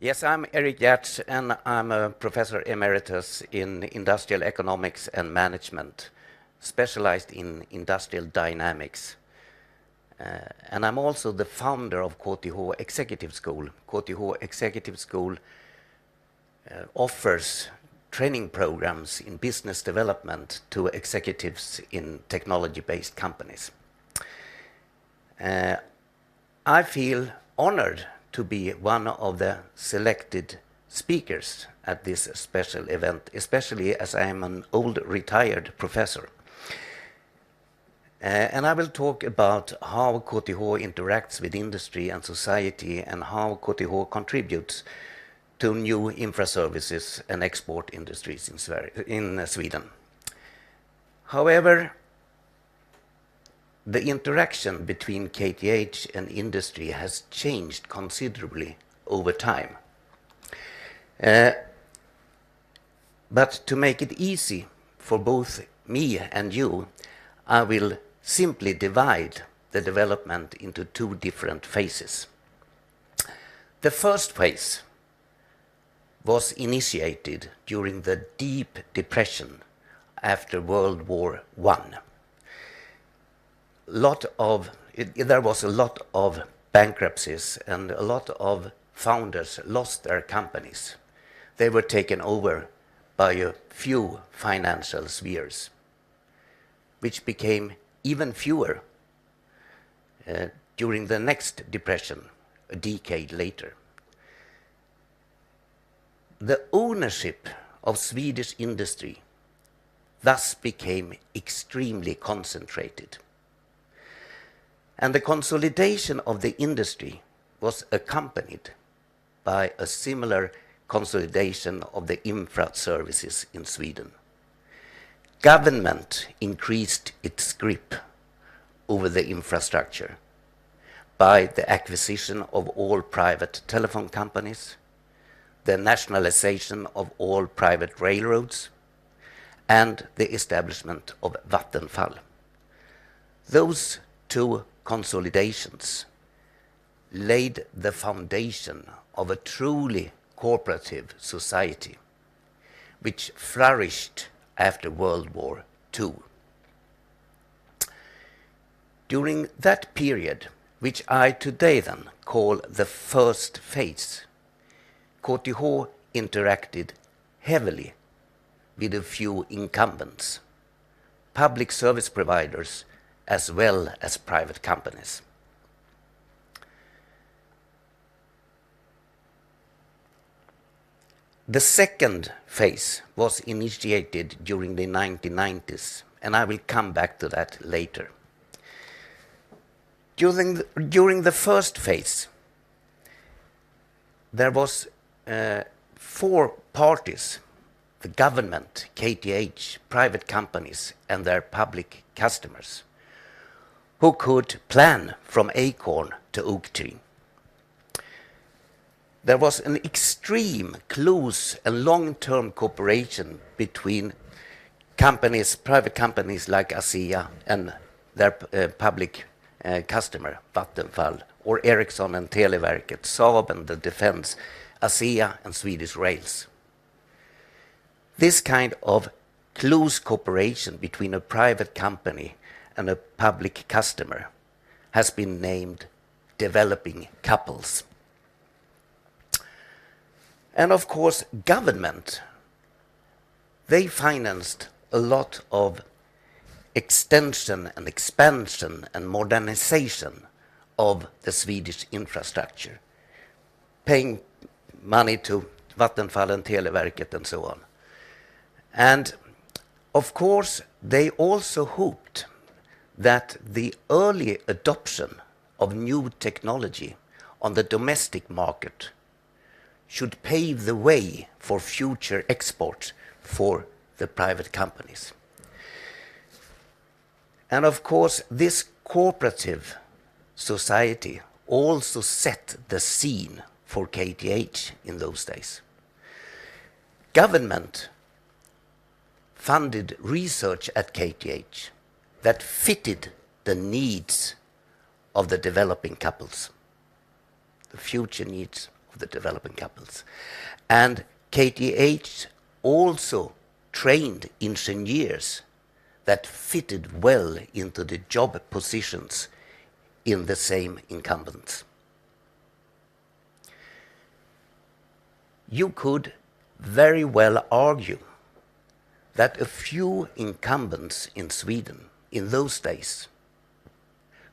Yes, I'm Eric Giertz, and I'm a professor emeritus in industrial economics and management, specialized in industrial dynamics. And I'm also the founder of KTH Executive School. KTH Executive School offers training programs in business development to executives in technology-based companies. I feel honored to be one of the selected speakers at this special event, especially as I am an old retired professor. And I will talk about how KTH interacts with industry and society and how KTH contributes to new infra services and export industries in Sweden. However, the interaction between KTH and industry has changed considerably over time. But to make it easy for both me and you, I will simply divide the development into two different phases. The first phase was initiated during the deep depression after World War I. There was a lot of bankruptcies, and a lot of founders lost their companies. They were taken over by a few financial spheres, which became even fewer during the next depression, a decade later. The ownership of Swedish industry thus became extremely concentrated. And the consolidation of the industry was accompanied by a similar consolidation of the infra services in Sweden. Government increased its grip over the infrastructure by the acquisition of all private telephone companies, the nationalization of all private railroads, and the establishment of Vattenfall. Those two consolidations laid the foundation of a truly cooperative society, which flourished after World War II. During that period, which I today then call the first phase, KTH interacted heavily with a few incumbents, public service providers, as well as private companies. The second phase was initiated during the 1990s, and I will come back to that later. During the first phase, there was 4 parties: the government, KTH, private companies, and their public customers, who could plan from acorn to oak tree. There was an extreme, close and long-term cooperation between companies, private companies like ASEA and their public customer, Vattenfall, or Ericsson and Televerket, Saab and the defense, ASEA and Swedish Rails. This kind of close cooperation between a private company and a public customer has been named developing couples. And of course, government, they financed a lot of extension and expansion and modernization of the Swedish infrastructure, paying money to Vattenfall and Televerket and so on. And of course, they also hoped that the early adoption of new technology on the domestic market should pave the way for future export for the private companies. And of course, this cooperative society also set the scene for KTH in those days. Government funded research at KTH that fitted the needs of the developing couples, the future needs of the developing couples. And KTH also trained engineers that fitted well into the job positions in the same incumbents. You could very well argue that a few incumbents in Sweden in those days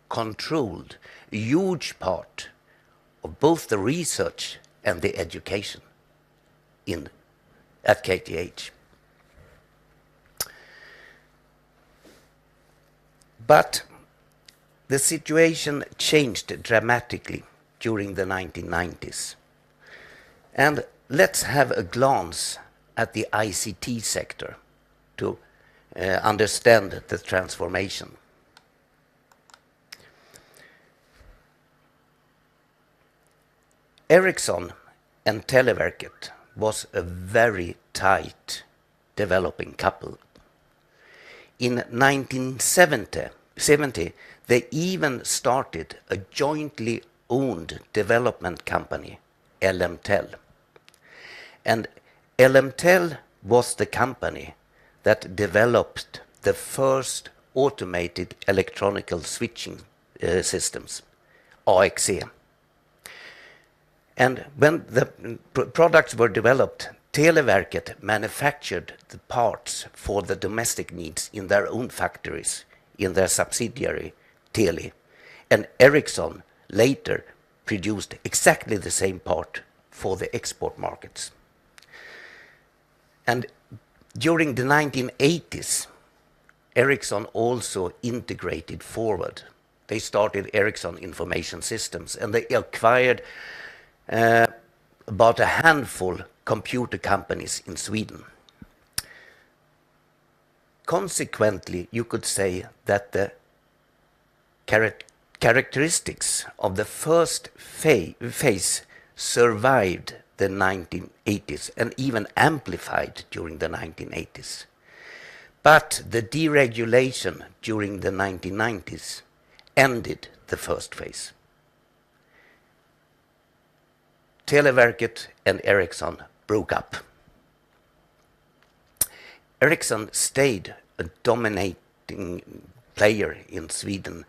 controlled a huge part of both the research and the education at KTH. But the situation changed dramatically during the 1990s. And let's have a glance at the ICT sector to understand the transformation. Ericsson and Televerket was a very tight developing couple. In 1970, they even started a jointly owned development company, LMTEL. And LMTEL was the company that developed the first automated electronical switching systems, AXE. And when the products were developed, Televerket manufactured the parts for the domestic needs in their own factories, in their subsidiary Tele. And Ericsson later produced exactly the same part for the export markets. And during the 1980s, Ericsson also integrated forward. They started Ericsson Information Systems, and they acquired about a handful computer companies in Sweden. Consequently, you could say that the characteristics of the first phase survived the 1980s and even amplified during the 1980s. But the deregulation during the 1990s ended the first phase. Televerket and Ericsson broke up. Ericsson stayed a dominating player in Sweden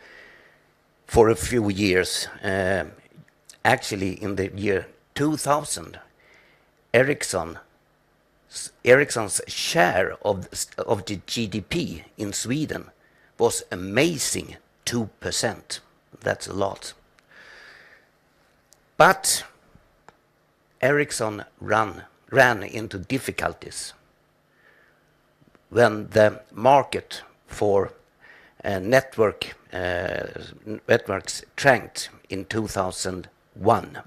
for a few years. Actually, in the year 2000, Ericsson's share of the GDP in Sweden was amazing 2%. That's a lot. But Ericsson ran into difficulties when the market for networks shrank in 2001.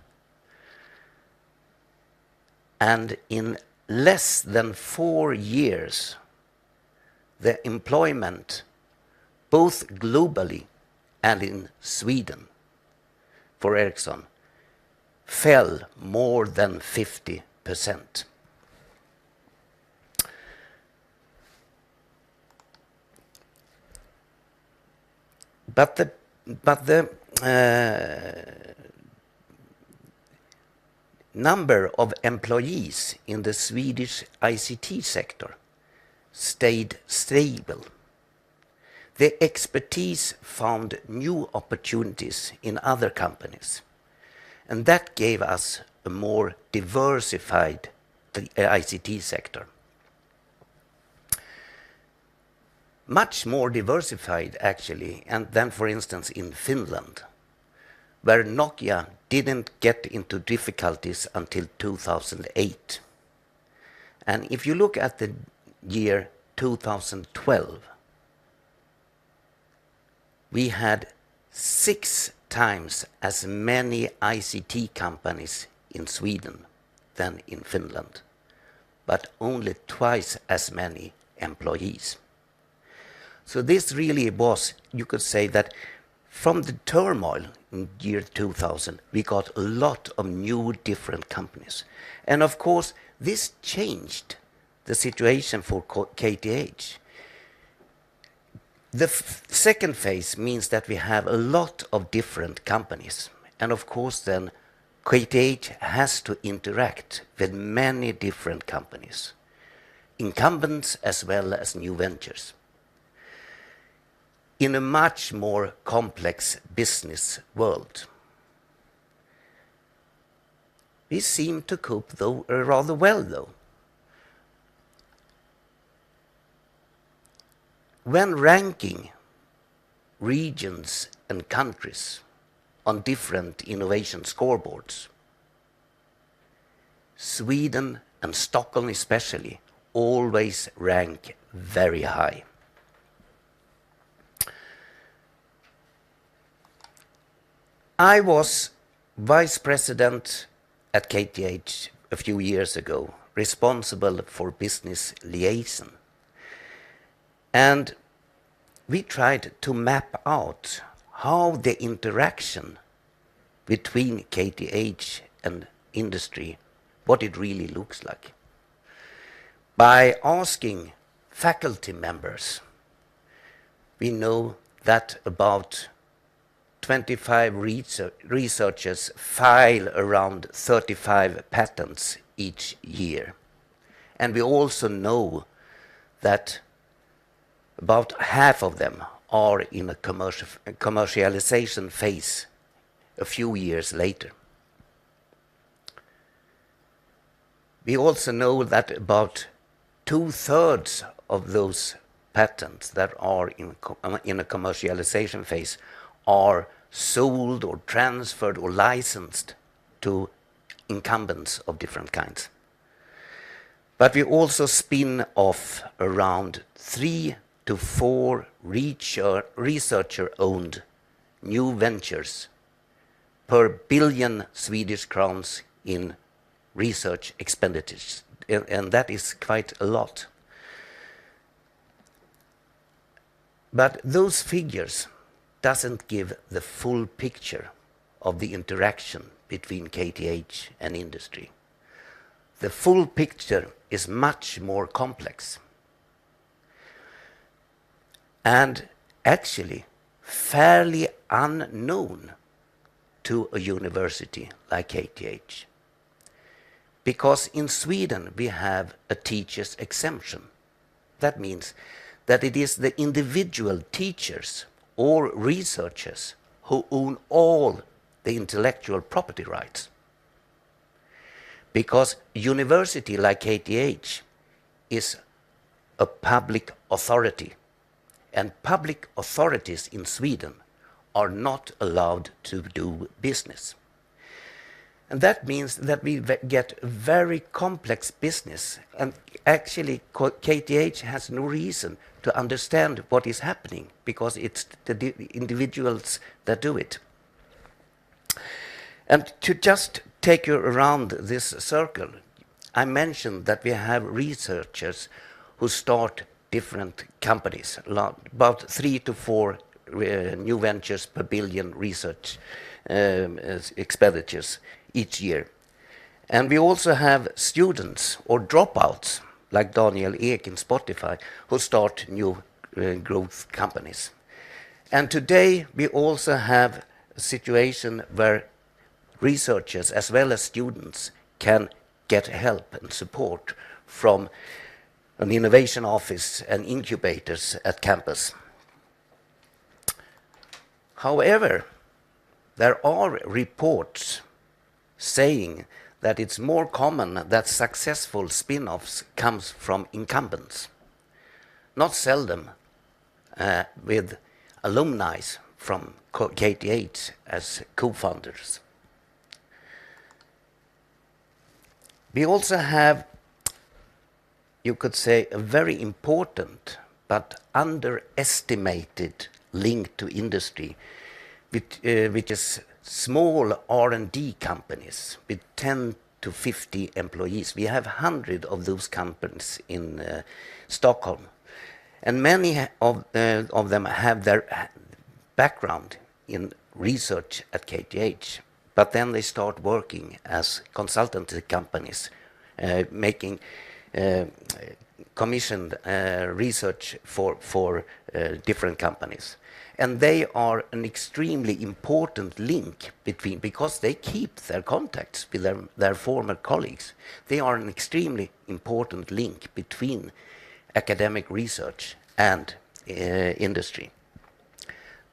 And in less than 4 years, the employment, both globally and in Sweden, for Ericsson, fell more than 50%. But the number of employees in the Swedish ICT sector stayed stable. The expertise found new opportunities in other companies, and that gave us a more diversified ICT sector. Much more diversified, actually, and than, for instance, in Finland, where Nokia didn't get into difficulties until 2008. And if you look at the year 2012, we had 6 times as many ICT companies in Sweden than in Finland, but only twice as many employees. So this really was, you could say that from the turmoil in year 2000, we got a lot of new different companies. And of course, this changed the situation for KTH. The second phase means that we have a lot of different companies. And of course then KTH has to interact with many different companies, incumbents as well as new ventures, in a much more complex business world. We seem to cope rather well, though. When ranking regions and countries on different innovation scoreboards, Sweden and Stockholm especially always rank very high. I was vice president at KTH a few years ago, responsible for business liaison. And we tried to map out how the interaction between KTH and industry, what it really looks like, by asking faculty members. We know that about 25 researchers file around 35 patents each year. And we also know that about half of them are in a commercialization phase a few years later. We also know that about 2/3 of those patents that are in a commercialization phase are sold or transferred or licensed to incumbents of different kinds. But we also spin off around 3 to 4 researcher-owned new ventures per billion Swedish crowns in research expenditures, and that is quite a lot. But those figures doesn't give the full picture of the interaction between KTH and industry. The full picture is much more complex and actually fairly unknown to a university like KTH. Because in Sweden we have a teacher's exemption. That means that it is the individual teachers or researchers who own all the intellectual property rights. Because a university like KTH is a public authority, and public authorities in Sweden are not allowed to do business. And that means that we get very complex business, and actually KTH has no reason to understand what is happening because it's the individuals that do it. And to just take you around this circle, I mentioned that we have researchers who start different companies, about 3 to 4 new ventures per billion research expenditures each year. And we also have students or dropouts, like Daniel Ek in Spotify, who start new growth companies. And today we also have a situation where researchers as well as students can get help and support from an innovation office and incubators at campus. However, there are reports saying that it's more common that successful spin-offs comes from incumbents, not seldom with alumni from KTH as co-founders. We also have, you could say, a very important but underestimated link to industry, which is small R&D companies with 10 to 50 employees. We have 100 of those companies in Stockholm. And many of them have their background in research at KTH, but then they start working as consultancy companies, making commissioned research for different companies. And they are an extremely important link between, because they keep their contacts with their former colleagues, they are an extremely important link between academic research and industry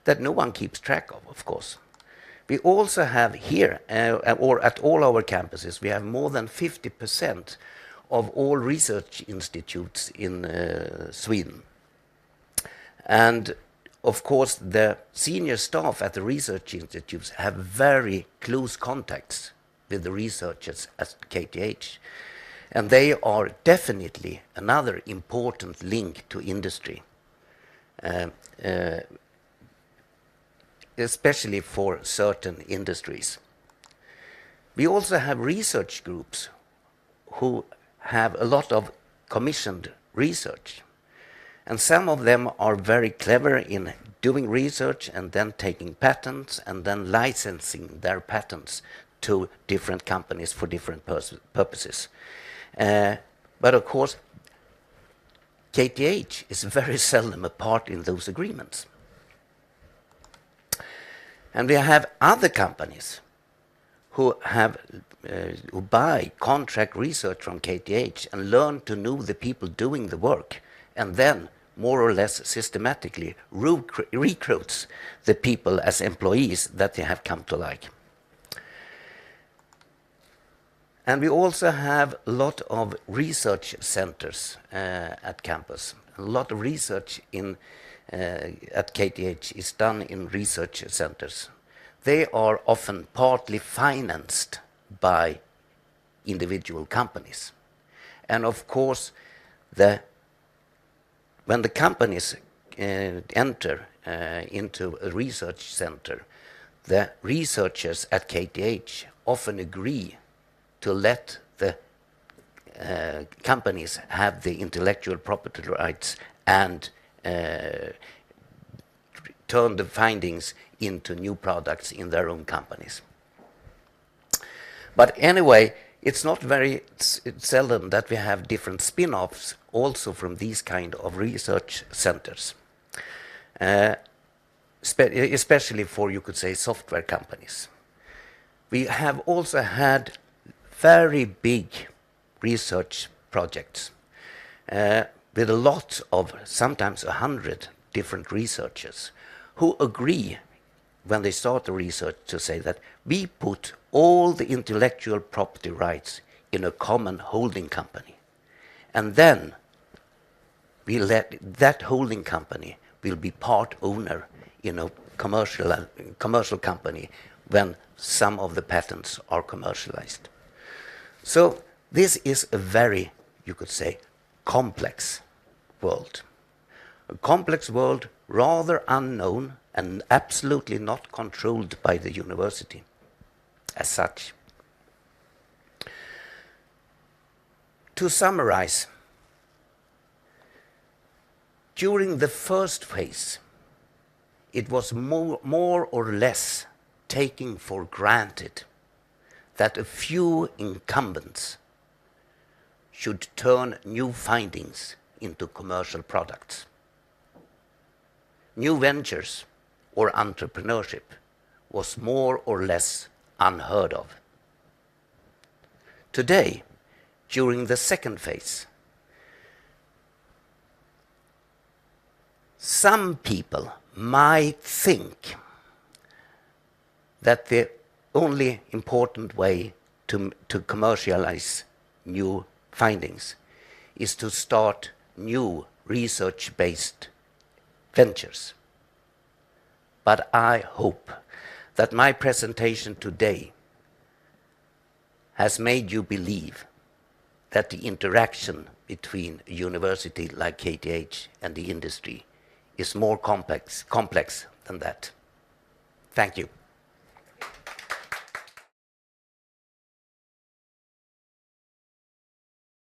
that no one keeps track of course. We also have here, or at all our campuses, we have more than 50% of all research institutes in Sweden. And of course, the senior staff at the research institutes have very close contacts with the researchers at KTH. And they are definitely another important link to industry, especially for certain industries. We also have research groups who have a lot of commissioned research. And some of them are very clever in doing research and then taking patents and then licensing their patents to different companies for different purposes. But of course, KTH is very seldom a part in those agreements. And we have other companies who buy contract research from KTH and learn to know the people doing the work, and then more or less systematically recruits the people as employees that they have come to like. And we also have a lot of research centers at campus. A lot of research at KTH is done in research centers. They are often partly financed by individual companies. And of course, when the companies enter into a research center, the researchers at KTH often agree to let the companies have the intellectual property rights and turn the findings into new products in their own companies. But anyway, it's not very seldom that we have different spin-offs also from these kind of research centers, especially for, you could say, software companies. We have also had very big research projects with a lot of, sometimes 100 different researchers who agree when they start the research to say that we put all the intellectual property rights in a common holding company. And then we let that holding company will be part owner in a commercial company when some of the patents are commercialized. So this is a very, you could say, complex world. A complex world, rather unknown and absolutely not controlled by the university as such. To summarize, during the first phase, it was more or less taken for granted that a few incumbents should turn new findings into commercial products. New ventures or entrepreneurship was more or less unheard of. Today, during the second phase, some people might think that the only important way to commercialize new findings is to start new research-based ventures. But I hope that my presentation today has made you believe that the interaction between a university like KTH and the industry is more complex than that. Thank you.